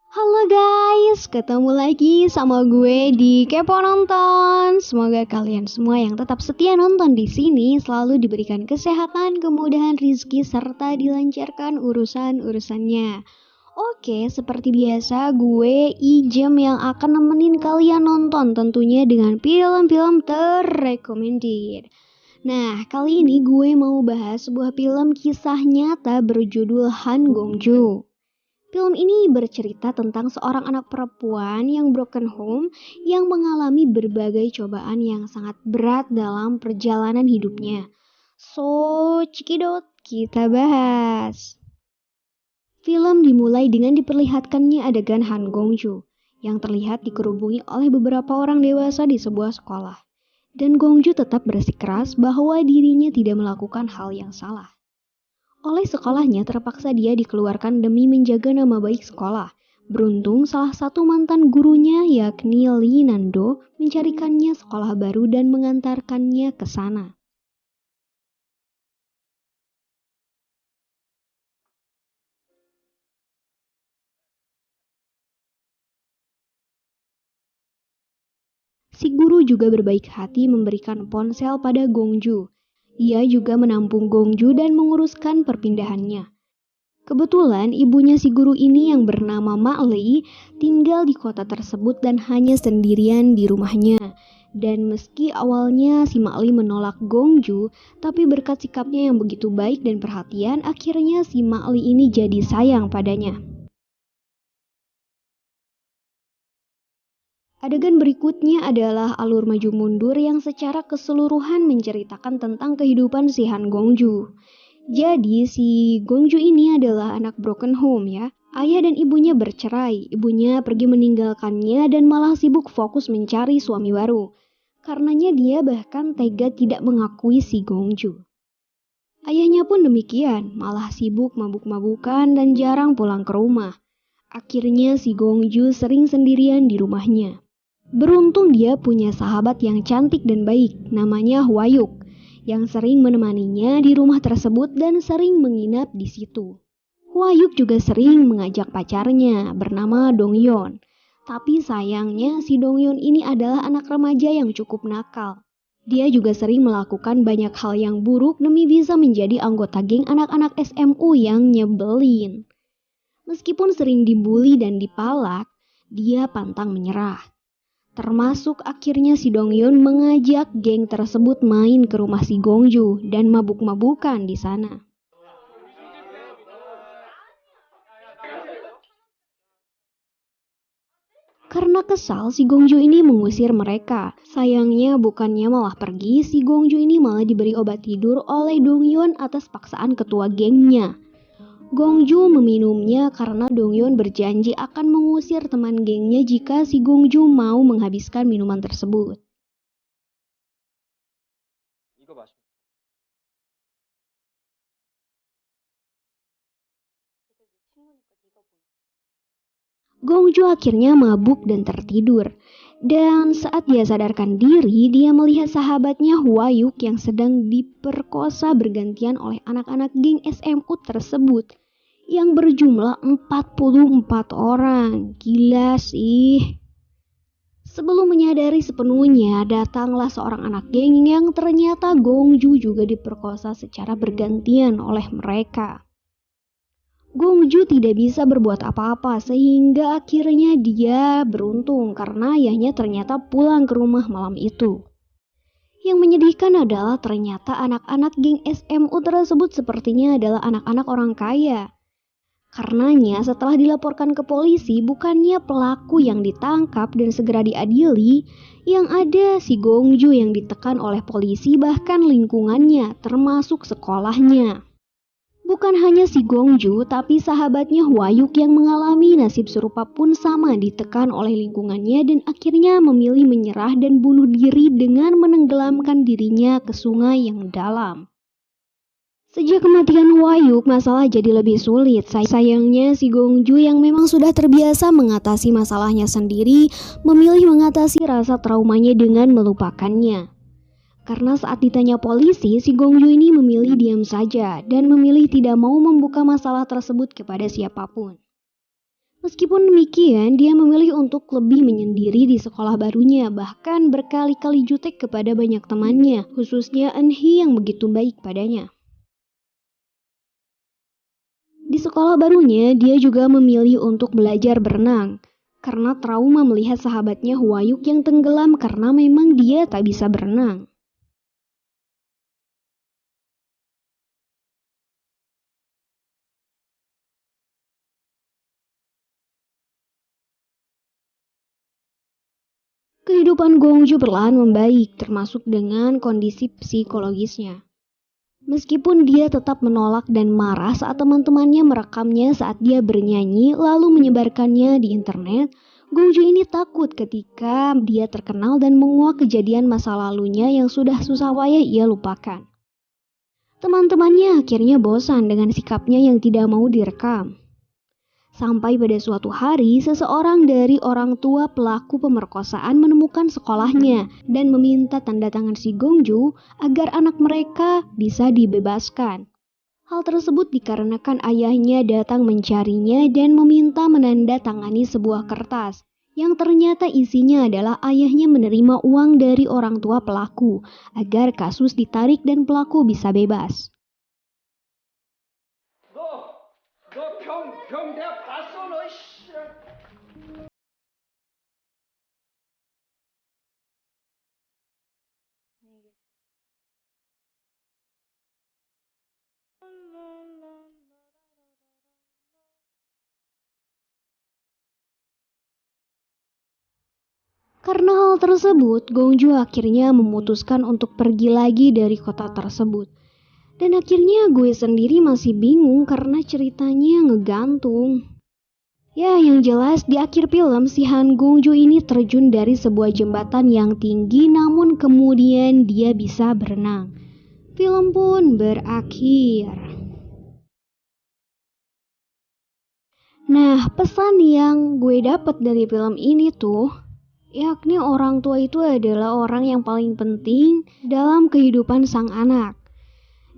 Halo guys, ketemu lagi sama gue di Kepo Nonton. Semoga kalian semua yang tetap setia nonton di sini selalu diberikan kesehatan, kemudahan, rizki, serta dilancarkan urusan-urusannya. Oke, seperti biasa gue Ijem yang akan nemenin kalian nonton tentunya dengan film-film terrecommended. Nah, kali ini gue mau bahas sebuah film kisah nyata berjudul Han Gongju. Film ini bercerita tentang seorang anak perempuan yang broken home yang mengalami berbagai cobaan yang sangat berat dalam perjalanan hidupnya. So, cekidot, kita bahas. Film dimulai dengan diperlihatkannya adegan Han Gongju yang terlihat dikerubungi oleh beberapa orang dewasa di sebuah sekolah. Dan Gongju tetap bersikeras bahwa dirinya tidak melakukan hal yang salah. Oleh sekolahnya terpaksa dia dikeluarkan demi menjaga nama baik sekolah. Beruntung salah satu mantan gurunya yakni Lee Nando mencarikannya sekolah baru dan mengantarkannya ke sana. Si guru juga berbaik hati memberikan ponsel pada Gongju. Ia juga menampung Gongju dan menguruskan perpindahannya. Kebetulan ibunya si guru ini yang bernama Mak Li tinggal di kota tersebut dan hanya sendirian di rumahnya. Dan meski awalnya si Mak Li menolak Gongju, tapi berkat sikapnya yang begitu baik dan perhatian, akhirnya si Mak Li ini jadi sayang padanya. Adegan berikutnya adalah alur maju mundur yang secara keseluruhan menceritakan tentang kehidupan si Han Gongju. Jadi si Gongju ini adalah anak broken home ya. Ayah dan ibunya bercerai, ibunya pergi meninggalkannya dan malah sibuk fokus mencari suami baru. Karenanya dia bahkan tega tidak mengakui si Gongju. Ayahnya pun demikian, malah sibuk mabuk-mabukan dan jarang pulang ke rumah. Akhirnya si Gongju sering sendirian di rumahnya. Beruntung dia punya sahabat yang cantik dan baik, namanya Hwayuk, yang sering menemaninya di rumah tersebut dan sering menginap di situ. Hwayuk juga sering mengajak pacarnya bernama Dongyeon. Tapi sayangnya si Dongyeon ini adalah anak remaja yang cukup nakal. Dia juga sering melakukan banyak hal yang buruk demi bisa menjadi anggota geng anak-anak SMU yang nyebelin. Meskipun sering dibully dan dipalak, dia pantang menyerah. Termasuk akhirnya si Dongyeon mengajak geng tersebut main ke rumah si Gongju dan mabuk-mabukan di sana. Karena kesal, si Gongju ini mengusir mereka. Sayangnya bukannya malah pergi, si Gongju ini malah diberi obat tidur oleh Dongyeon atas paksaan ketua gengnya. Gongju meminumnya karena Dongyeon berjanji akan mengusir teman gengnya jika si Gongju mau menghabiskan minuman tersebut. Gongju akhirnya mabuk dan tertidur. Dan saat dia sadarkan diri, dia melihat sahabatnya Hwayuk yang sedang diperkosa bergantian oleh anak-anak geng SMU tersebut yang berjumlah 44 orang. Gila sih. Sebelum menyadari sepenuhnya, datanglah seorang anak geng yang ternyata Gongju juga diperkosa secara bergantian oleh mereka. Gongju tidak bisa berbuat apa-apa sehingga akhirnya dia beruntung karena ayahnya ternyata pulang ke rumah malam itu. Yang menyedihkan adalah ternyata anak-anak geng SMU tersebut sepertinya adalah anak-anak orang kaya. Karenanya setelah dilaporkan ke polisi bukannya pelaku yang ditangkap dan segera diadili, yang ada si Gongju yang ditekan oleh polisi bahkan lingkungannya termasuk sekolahnya. Bukan hanya si Gongju, tapi sahabatnya Hwayuk yang mengalami nasib serupa pun sama ditekan oleh lingkungannya dan akhirnya memilih menyerah dan bunuh diri dengan menenggelamkan dirinya ke sungai yang dalam. Sejak kematian Hwayuk, masalah jadi lebih sulit. Sayangnya si Gongju yang memang sudah terbiasa mengatasi masalahnya sendiri, memilih mengatasi rasa traumanya dengan melupakannya. Karena saat ditanya polisi, si Gongju ini memilih diam saja dan memilih tidak mau membuka masalah tersebut kepada siapapun. Meskipun demikian, dia memilih untuk lebih menyendiri di sekolah barunya, bahkan berkali-kali jutek kepada banyak temannya, khususnya Eunhee yang begitu baik padanya. Di sekolah barunya, dia juga memilih untuk belajar berenang, karena trauma melihat sahabatnya Hwayuk yang tenggelam karena memang dia tak bisa berenang. Kehidupan Gongju perlahan membaik, termasuk dengan kondisi psikologisnya. Meskipun dia tetap menolak dan marah saat teman-temannya merekamnya saat dia bernyanyi lalu menyebarkannya di internet, Gongju ini takut ketika dia terkenal dan menguak kejadian masa lalunya yang sudah susah payah ia lupakan. Teman-temannya akhirnya bosan dengan sikapnya yang tidak mau direkam. Sampai pada suatu hari, seseorang dari orang tua pelaku pemerkosaan menemukan sekolahnya dan meminta tanda tangan si Gongju agar anak mereka bisa dibebaskan. Hal tersebut dikarenakan ayahnya datang mencarinya dan meminta menandatangani sebuah kertas yang ternyata isinya adalah ayahnya menerima uang dari orang tua pelaku agar kasus ditarik dan pelaku bisa bebas. Karena hal tersebut, Gongju akhirnya memutuskan untuk pergi lagi dari kota tersebut. Dan akhirnya gue sendiri masih bingung karena ceritanya ngegantung. Ya, yang jelas di akhir film si Han Gongju ini terjun dari sebuah jembatan yang tinggi namun kemudian dia bisa berenang. Film pun berakhir. Nah, pesan yang gue dapat dari film ini tuh, yakni orang tua itu adalah orang yang paling penting dalam kehidupan sang anak.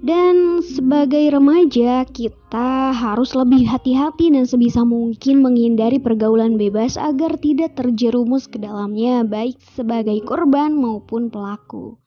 Dan sebagai remaja, kita harus lebih hati-hati dan sebisa mungkin menghindari pergaulan bebas agar tidak terjerumus ke dalamnya, baik sebagai korban maupun pelaku.